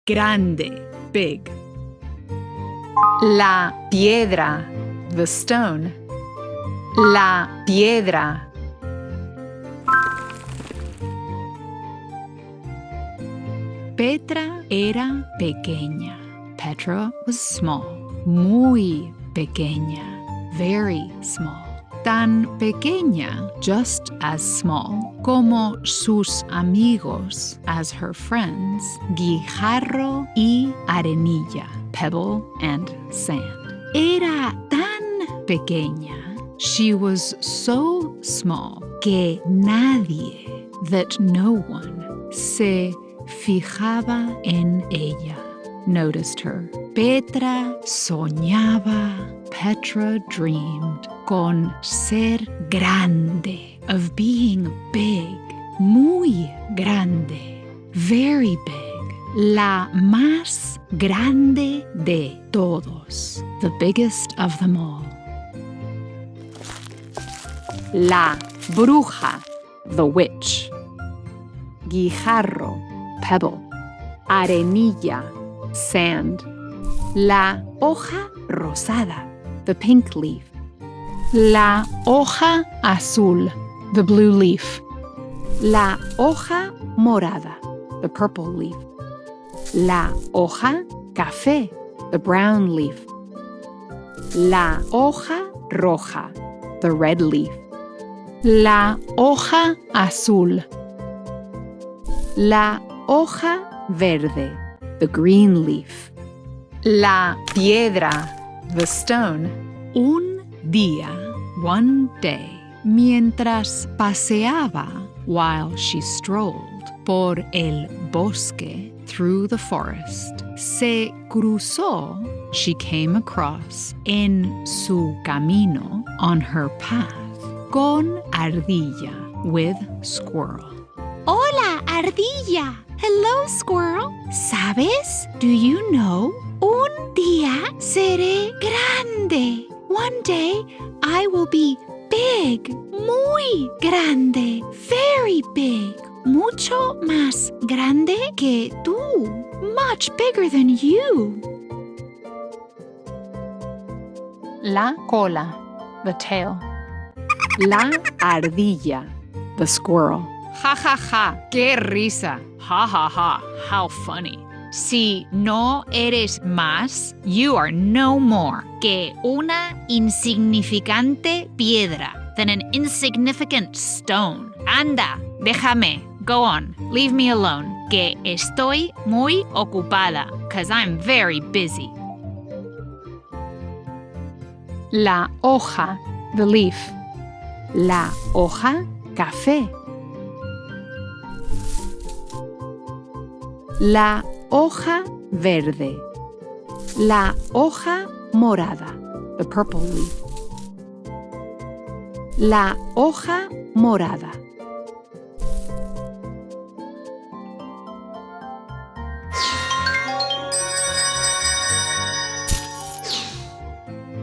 grande, big. La piedra, the stone. La piedra. Petra era pequeña. Petra was small. Muy pequeña. Very small. Tan pequeña, just as small, como sus amigos, as her friends, guijarro y arenilla, pebble and sand. Era tan pequeña, she was so small, que nadie, that no one, se fijaba en ella, noticed her. Petra soñaba, Petra dreamed, con ser grande, of being big, muy grande, very big, la más grande de todos, the biggest of them all. La bruja, the witch. Guijarro, pebble. Arenilla, sand. La hoja rosada, the pink leaf. La hoja azul, the blue leaf. La hoja morada, the purple leaf. La hoja café, the brown leaf. La hoja roja, the red leaf. La hoja azul. La hoja verde, the green leaf. La piedra, the stone. Un día, one day, mientras paseaba, while she strolled, por el bosque, through the forest, se cruzó, she came across, en su camino, on her path, con ardilla, with squirrel. Hola, ardilla! Hello, squirrel. ¿Sabes? Do you know? Un día seré grande. One day I will be big, muy grande, very big, mucho más grande que tú, much bigger than you. La cola, the tail. La ardilla, the squirrel. Ja, ja, ja, qué risa. Ha, ha, ha, how funny. Si no eres más, you are no more que una insignificante piedra, than an insignificant stone. Anda, déjame. Go on, leave me alone, que estoy muy ocupada, 'cause I'm very busy. La hoja, the leaf. La hoja, café. La hoja verde. La hoja morada, the purple leaf. La hoja morada.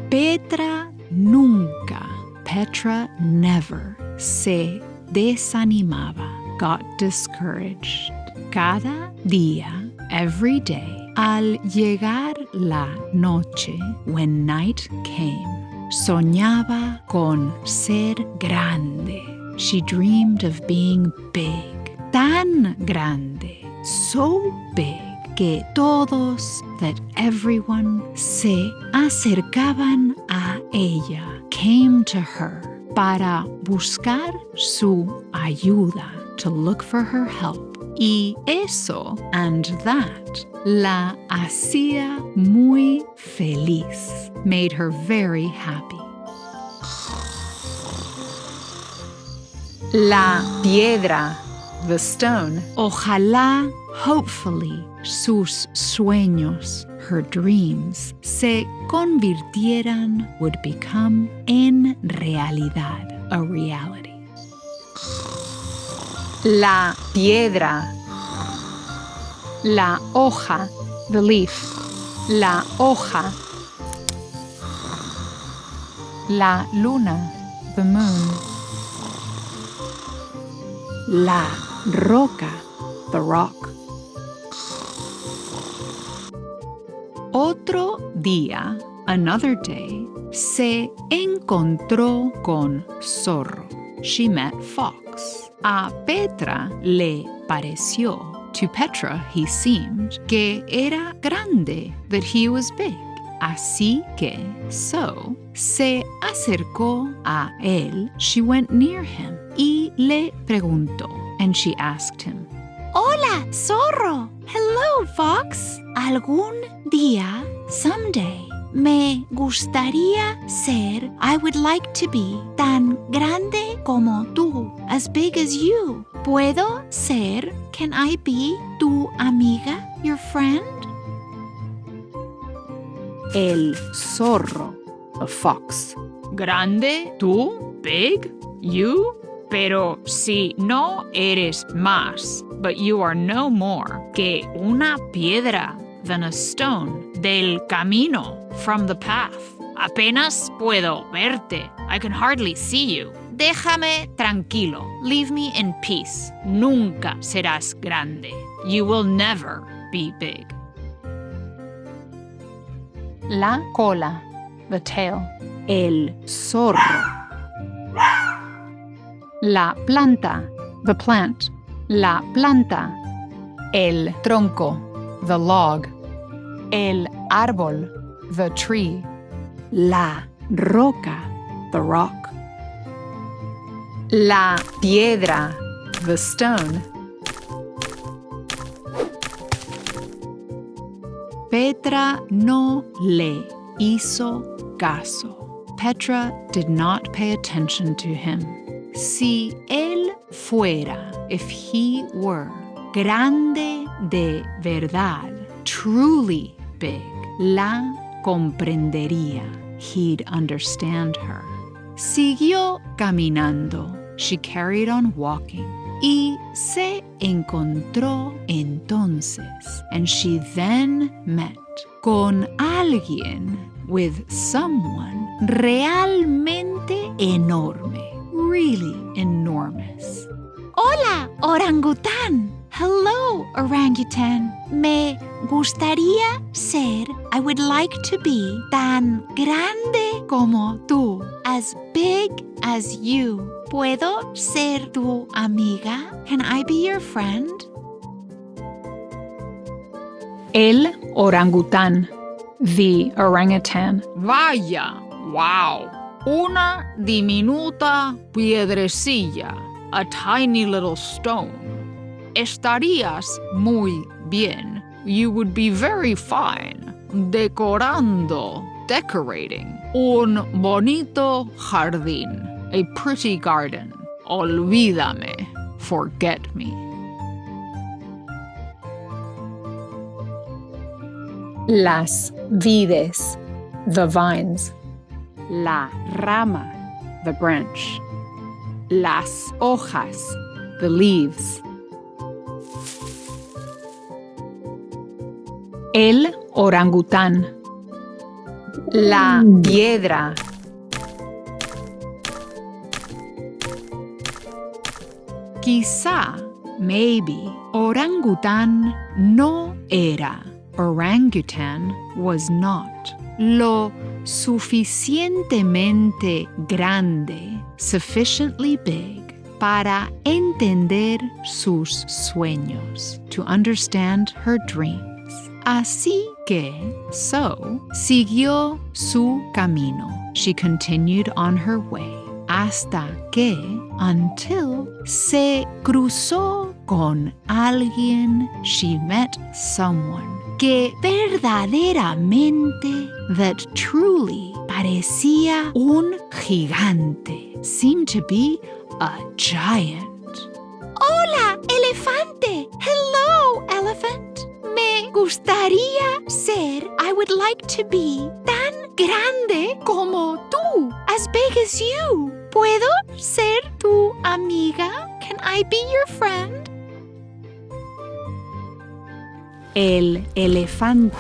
Petra nunca, Petra never, se desanimaba, got discouraged. Cada día, every day, al llegar la noche, when night came, soñaba con ser grande. She dreamed of being big, tan grande, so big que todos, that everyone, se acercaban a ella, came to her para buscar su ayuda, to look for her help. Y eso and that la hacía muy feliz, made her very happy. La piedra, the stone. Ojalá, hopefully, sus sueños, her dreams, se convirtieran, would become, en realidad, a reality. La piedra. La hoja, the leaf. La hoja. La luna, the moon. La roca, the rock. Otro día, another day, se encontró con Zorro. She met Fox. A Petra le pareció, to Petra he seemed, que era grande, that he was big. Así que, so, se acercó a él, she went near him, y le preguntó, and she asked him, Hola, Zorro. Hello, Fox. Algún día, someday, me gustaría ser, I would like to be, tan grande como tú, as big as you. ¿Puedo ser, can I be, tu amiga, your friend? El zorro, a fox. ¿Grande? ¿Tú? ¿Big? ¿You? Pero si no eres más, but you are no more, que una piedra, than a stone, del camino, from the path. Apenas puedo verte. I can hardly see you. Déjame tranquilo. Leave me in peace. Nunca serás grande. You will never be big. La cola, the tail. El zorro. La planta, the plant. La planta. El tronco, the log. El árbol, the tree. La roca, the rock. La piedra, the stone. Petra no le hizo caso. Petra did not pay attention to him. Si él fuera, if he were, grande de verdad, truly big, la comprendería. He'd understand her. Siguió caminando. She carried on walking. Y se encontró entonces, and she then met con alguien, with someone realmente enorme, really enormous. Hola, orangután. Hello, orangutan. Me gustaría ser, I would like to be, tan grande como tú, as big as you. ¿Puedo ser tu amiga? Can I be your friend? El orangután, the orangutan. Vaya, wow, una diminuta piedrecilla, a tiny little stone. Estarías muy bien. You would be very fine. Decorando, decorating, un bonito jardín, a pretty garden. Olvídame, forget me. Las vides, the vines. La rama, the branch. Las hojas, the leaves. El orangután. La piedra. Quizá, maybe, orangután no era. Orangutan was not. Lo suficientemente grande, sufficiently big, para entender sus sueños, to understand her dreams. Así que, so, siguió su camino. She continued on her way. Hasta que, until, se cruzó con alguien, she met someone, que verdaderamente, that truly, parecía un gigante, seemed to be a giant. Hola, elefante! Hello, elephant! Me gustaría ser, I would like to be, tan grande como tú, as big as you. ¿Puedo ser tu amiga? Can I be your friend? El elefante,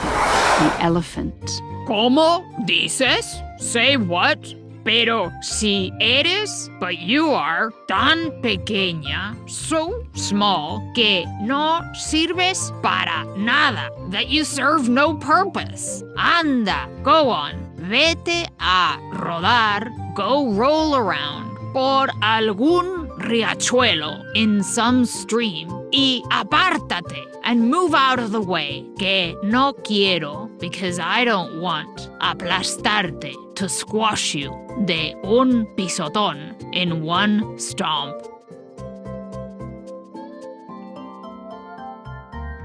the elephant. ¿Cómo dices? Say what? Pero si eres, but you are, tan pequeña, so small, que no sirves para nada, that you serve no purpose. Anda, go on, vete a rodar, go roll around por algún riachuelo in some stream y apártate and move out of the way, que no quiero, because I don't want aplastarte, to squash you de un pisotón in one stomp.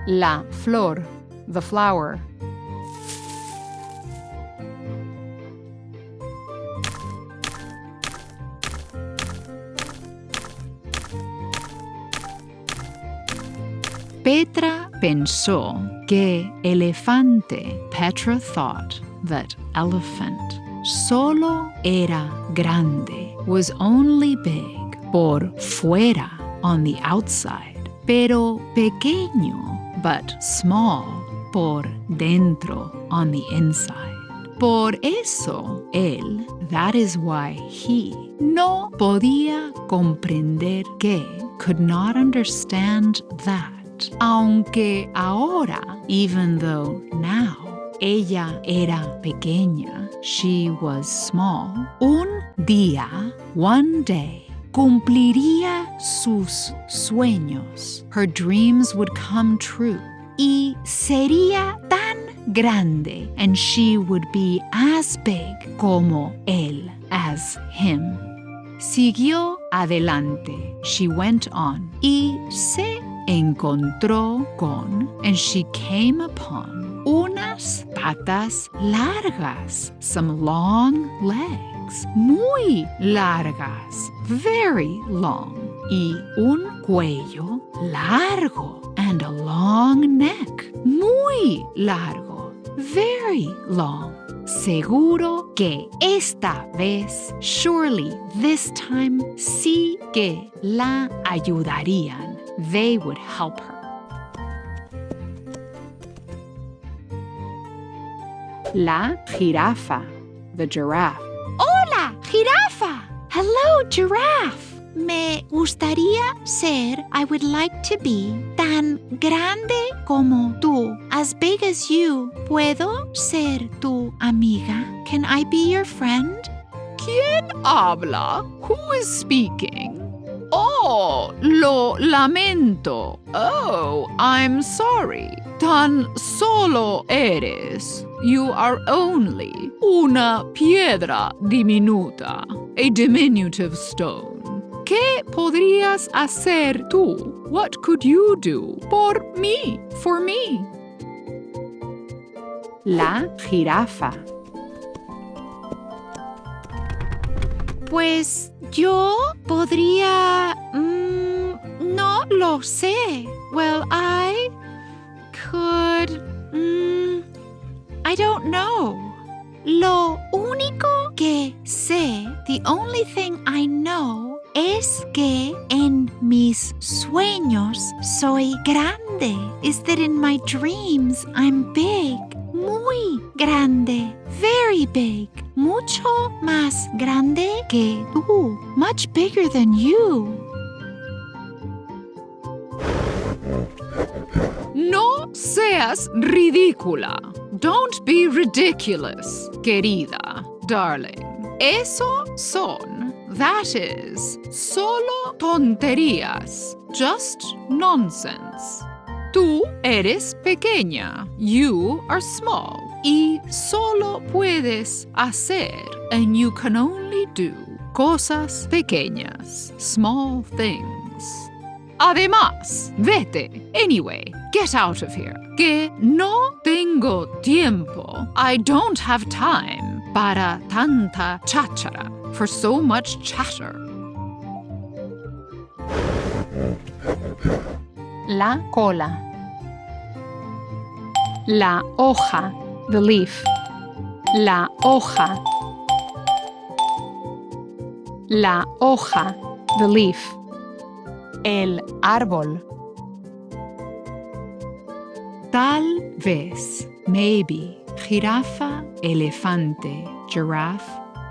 La flor, the flower. Petra pensó que elefante. Petra thought that elephant solo era grande, was only big por fuera, on the outside, pero pequeño, but small, por dentro, on the inside. Por eso, él, that is why he, no podía comprender que, could not understand that. Aunque ahora, even though now, ella era pequeña, she was small, un día, one day, cumpliría sus sueños. Her dreams would come true. Y sería tan grande, and she would be as big como él, as him. Siguió adelante, she went on, y se encontró con, and she came upon, unas patas largas, some long legs, muy largas, very long, y un cuello largo, and a long neck, muy largo, very long. Seguro que esta vez, surely this time, sí que la ayudarían. They would help her. La jirafa, the giraffe. Hola, jirafa! Hello, giraffe! Me gustaría ser, I would like to be, tan grande como tú, as big as you. ¿Puedo ser tu amiga? Can I be your friend? ¿Quién habla? Who is speaking? Oh, lo lamento. Oh, I'm sorry. Tan solo eres. You are only una piedra diminuta, a diminutive stone. ¿Qué podrías hacer tú? What could you do? Por mí, for me. La jirafa. Pues yo podría... no lo sé. Well, I could... I don't know. Lo único que sé, the only thing I know, es que en mis sueños soy grande. Is that in my dreams I'm big. Muy grande. Very big. Mucho más grande que tú. Much bigger than you. No seas ridícula. Don't be ridiculous, querida, darling. Eso son, that is, solo tonterías. Just nonsense. Tú eres pequeña. You are small. Y solo puedes hacer, and you can only do, cosas pequeñas, small things. Además, vete. Anyway, get out of here. Que no tengo tiempo. I don't have time para tanta cháchara, for so much chatter. La cola. La hoja, the leaf. La hoja. La hoja, the leaf. El árbol. Tal vez, maybe, jirafa, elefante, giraffe,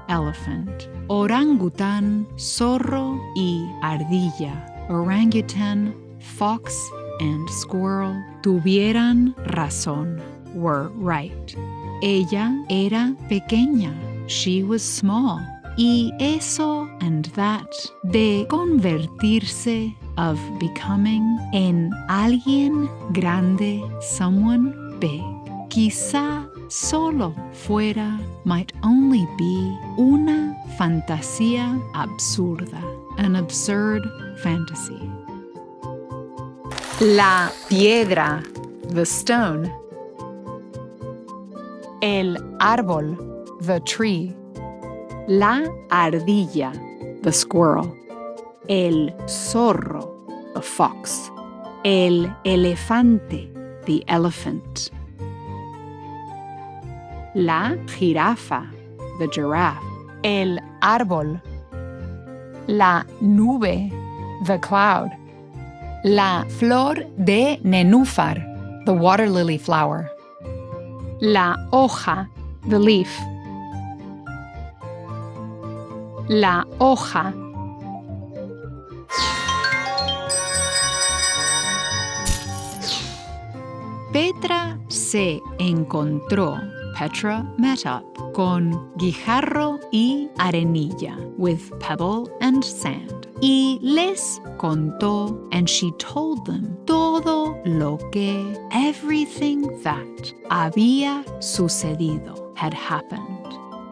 elephant. Orangután, zorro y ardilla. Orangutan, fox, and squirrel tuvieran razón, were right. Ella era pequeña, she was small. Y eso and that, de convertirse, of becoming, en alguien grande, someone big. Quizá solo fuera, might only be, una fantasía absurda, an absurd fantasy. La piedra, the stone. El árbol, the tree. La ardilla, the squirrel. El zorro, the fox. El elefante, the elephant. La jirafa, the giraffe. El árbol. La nube, the cloud. La flor de nenúfar, the water lily flower. La hoja, the leaf. La hoja. Petra se encontró, Petra met up, con guijarro y arenilla, with pebble and sand. Y les contó, and she told them, todo lo que, everything that, había sucedido, had happened.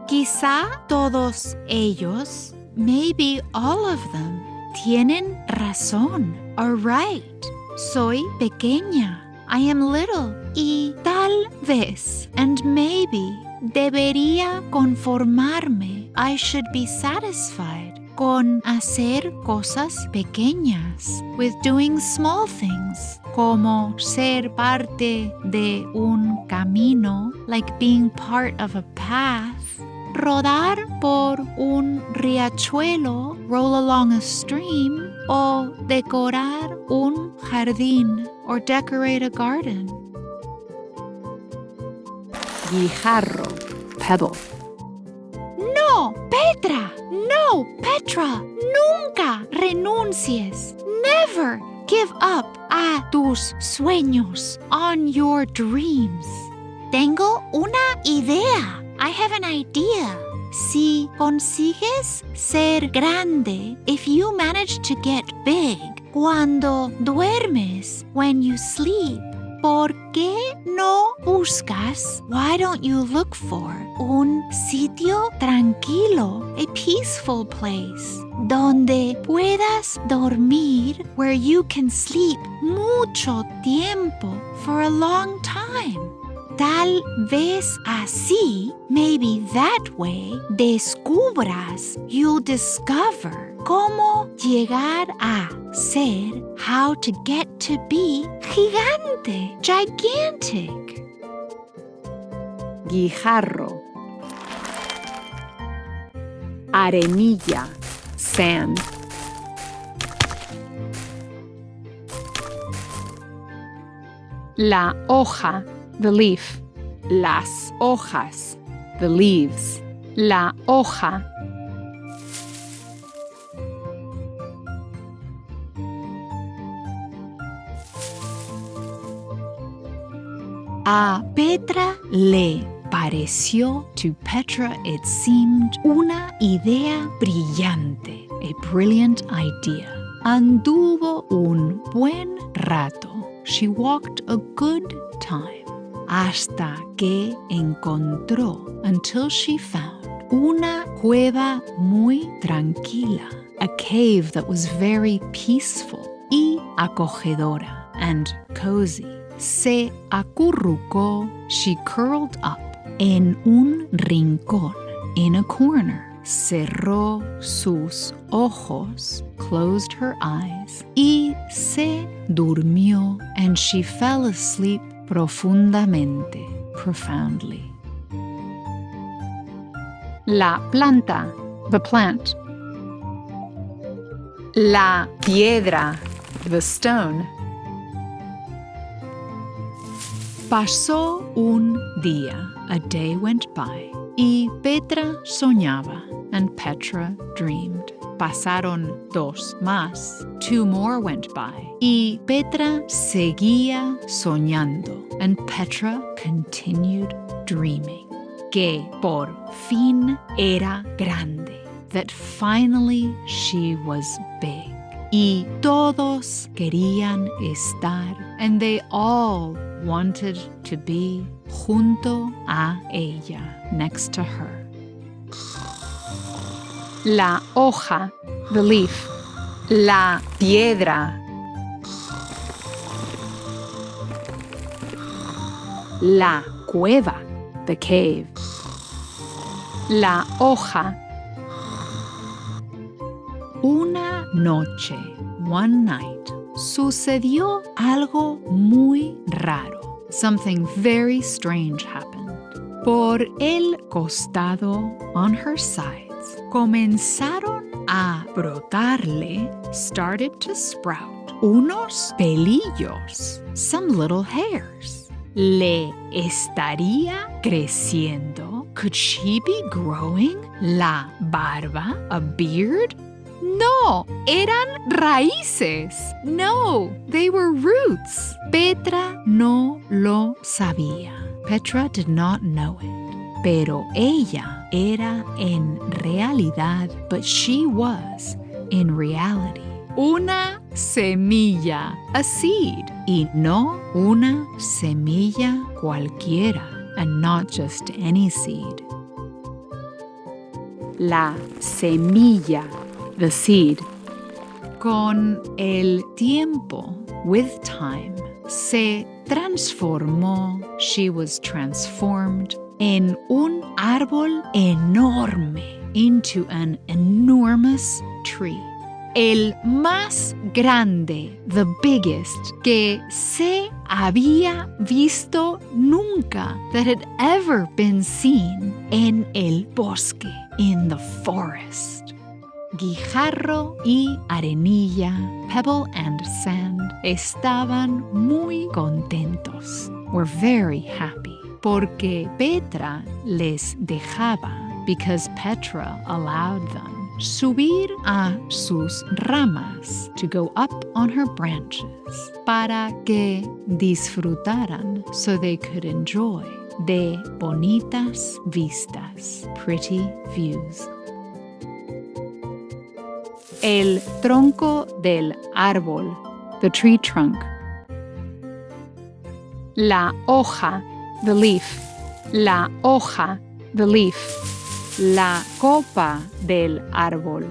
Quizá todos ellos, maybe all of them, tienen razón, are right. Soy pequeña, I am little, y tal vez, and maybe, debería conformarme, I should be satisfied, con hacer cosas pequeñas, with doing small things, como ser parte de un camino, like being part of a path, rodar por un riachuelo, roll along a stream, o decorar un jardín, or decorate a garden. Guijarro, pebble. No, Petra, no, Petra, nunca renuncies. Never give up a tus sueños, on your dreams. Tengo una idea. I have an idea. Si consigues ser grande, if you manage to get big, cuando duermes, when you sleep, ¿por qué no buscas? Why don't you look for un sitio tranquilo, a peaceful place, donde puedas dormir, where you can sleep mucho tiempo, for a long time? Tal vez así, maybe that way, descubras, you'll discover cómo llegar a ser, how to get to be gigante, gigantic. Guijarro. Arenilla, sand. La hoja, the leaf. Las hojas, the leaves. La hoja. A Petra le pareció, to Petra it seemed, una idea brillante, a brilliant idea. Anduvo un buen rato. She walked a good time. Hasta que encontró, until she found, una cueva muy tranquila, a cave that was very peaceful y acogedora and cozy. Se acurrucó, she curled up, en un rincón, in a corner. Cerró sus ojos, closed her eyes, y se durmió, and she fell asleep profundamente, profoundly. La planta, the plant. La piedra, the stone. Pasó un día, a day went by. Y Petra soñaba, and Petra dreamed. Pasaron 2 más. 2 more went by. Y Petra seguía soñando, and Petra continued dreaming. Que por fin era grande. That finally she was big. Y todos querían estar, and they all wanted to be junto a ella, next to her. La hoja, the leaf. La piedra. La cueva, the cave. La hoja. Una noche, one night, sucedió algo muy raro. Something very strange happened. Por el costado, on her sides, comenzaron a brotarle, started to sprout, unos pelillos, some little hairs. ¿Le estaría creciendo? Could she be growing la barba, a beard? No, eran raíces. No, they were roots. Petra no lo sabía. Petra did not know it. Pero ella era en realidad, but she was in reality. Una semilla, a seed. Y no una semilla cualquiera, and not just any seed. La semilla, the seed. Con el tiempo, with time, se transformó, she was transformed, en un árbol enorme, into an enormous tree. El más grande, the biggest, que se había visto nunca, that had ever been seen en el bosque, in the forest. Guijarro y arenilla, pebble and sand, estaban muy contentos, were very happy, porque Petra les dejaba, because Petra allowed them, subir a sus ramas, to go up on her branches, para que disfrutaran, so they could enjoy, de bonitas vistas, pretty views. El tronco del árbol, the tree trunk. La hoja, the leaf. La hoja, the leaf. La copa del árbol,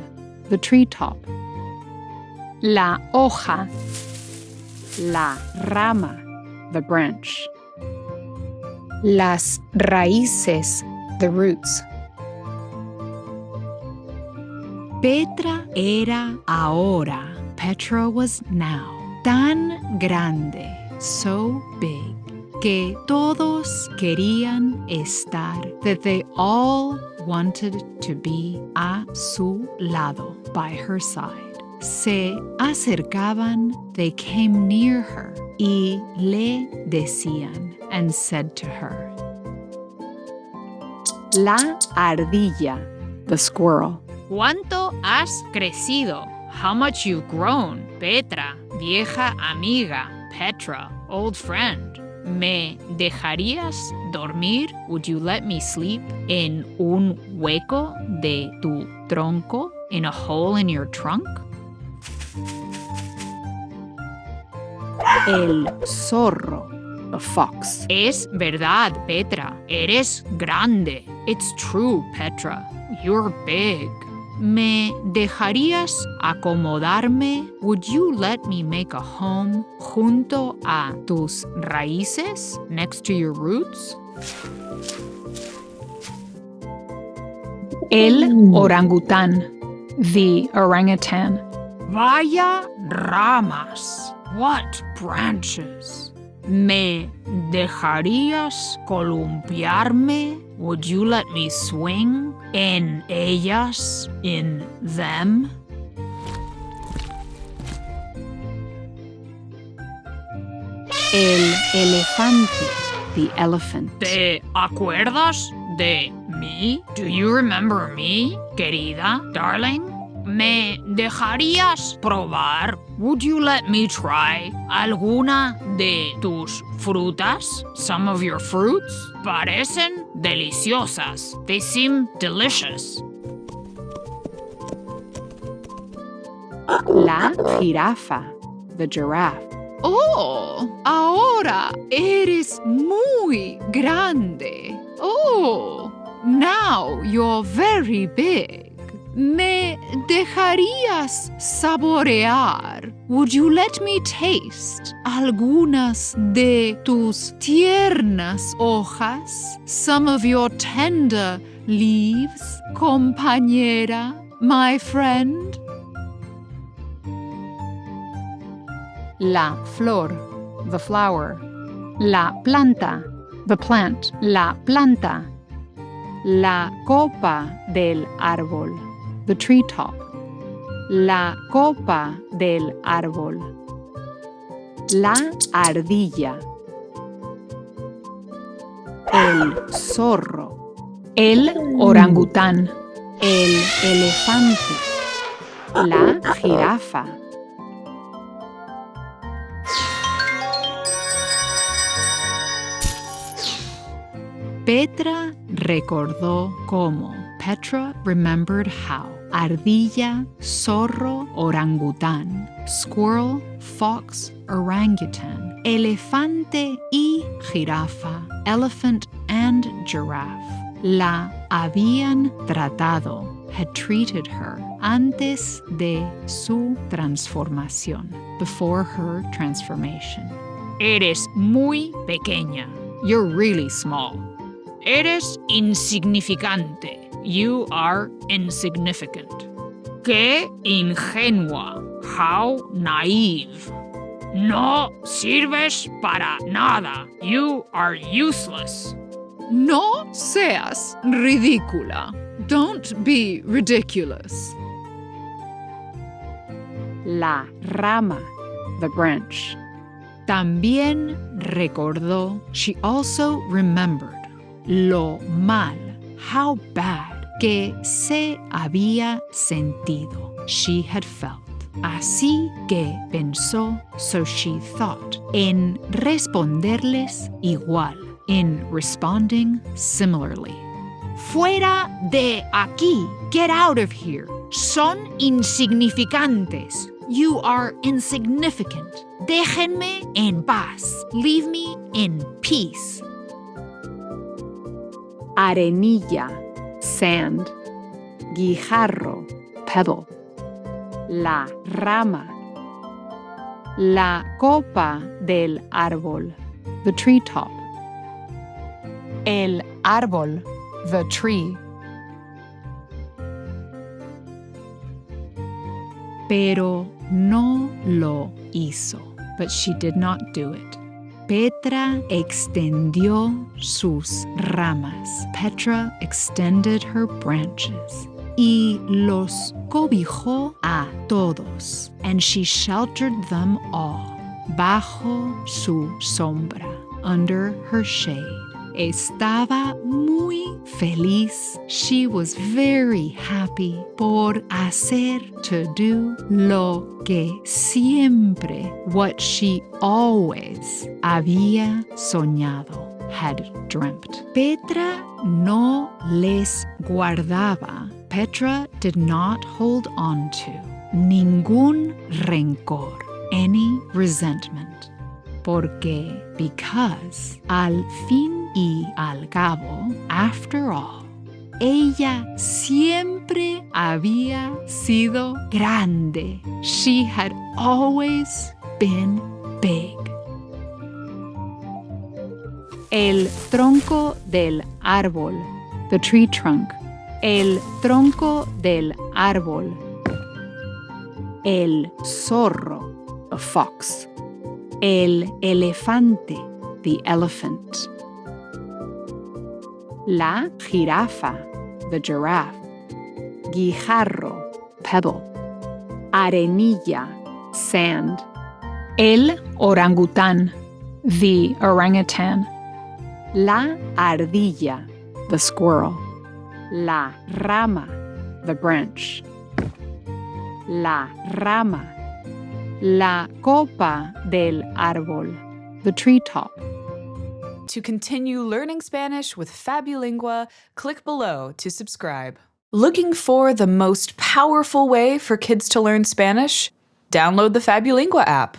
the tree top. La hoja, la rama, the branch. Las raíces, the roots. Petra era ahora, Petra was now, tan grande, so big, que todos querían estar, that they all wanted to be a su lado, by her side. Se acercaban, they came near her, y le decían, and said to her, La ardilla, the squirrel. ¿Cuánto has crecido? How much you've grown, Petra, vieja amiga, Petra, old friend. ¿Me dejarías dormir? Would you let me sleep en un hueco de tu tronco, in a hole in your trunk? El zorro, the fox. Es verdad, Petra, eres grande. It's true, Petra, you're big. ¿Me dejarías acomodarme? Would you let me make a home junto a tus raíces, next to your roots? El orangután, the orangutan. Vaya ramas, what branches. ¿Me dejarías columpiarme? Would you let me swing en ellas, in them? El elefante, the elephant. ¿Te acuerdas de me? Do you remember me, querida, darling? ¿Me dejarías probar? Would you let me try alguna de tus frutas? Some of your fruits? Parecen deliciosas. They seem delicious. La jirafa, the giraffe. Oh, ahora eres muy grande. Oh, now you're very big. ¿Me dejarías saborear? Would you let me taste algunas de tus tiernas hojas? Some of your tender leaves, compañera, my friend? La flor, the flower. La planta, the plant. La planta. La copa del árbol, the treetop. La copa del árbol. La ardilla. El zorro. El orangután. El elefante. La jirafa. Petra recordó cómo. Petra remembered how. Ardilla, zorro, orangután. Squirrel, fox, orangutan. Elefante y jirafa. Elephant and giraffe. La habían tratado. Had treated her antes de su transformación. Before her transformation. Eres muy pequeña. You're really small. Eres insignificante. You are insignificant. Qué ingenua. How naive. No sirves para nada. You are useless. No seas ridícula. Don't be ridiculous. La rama, the branch. También recordó, she also remembered, lo mal, how bad, que se había sentido, she had felt. Así que pensó, so she thought, en responderles igual, in responding similarly. Fuera de aquí, get out of here. Son insignificantes. You are insignificant. Déjenme en paz. Leave me in peace. Arenilla, sand. Guijarro, pebble. La rama. La copa del árbol, the treetop. El árbol, the tree. Pero no lo hizo. But she did not do it. Petra extendió sus ramas. Petra extended her branches. Y los cobijó a todos. And she sheltered them all. Bajo su sombra. Under her shade. Estaba muy feliz. She was very happy por hacer, to do, lo que siempre, what she always había soñado, had dreamt. Petra no les guardaba. Petra did not hold on to ningún rencor, any resentment. Because al fin y al cabo, after all, ella siempre había sido grande. She had always been big. El tronco del árbol, the tree trunk. El tronco del árbol. El zorro, the fox. El elefante, the elephant. La jirafa, the giraffe. Guijarro, pebble. Arenilla, sand. El orangután, the orangutan. La ardilla, the squirrel. La rama, the branch. La rama. La copa del árbol, the treetop. To continue learning Spanish with FabuLingua, click below to subscribe. Looking for the most powerful way for kids to learn Spanish? Download the FabuLingua app.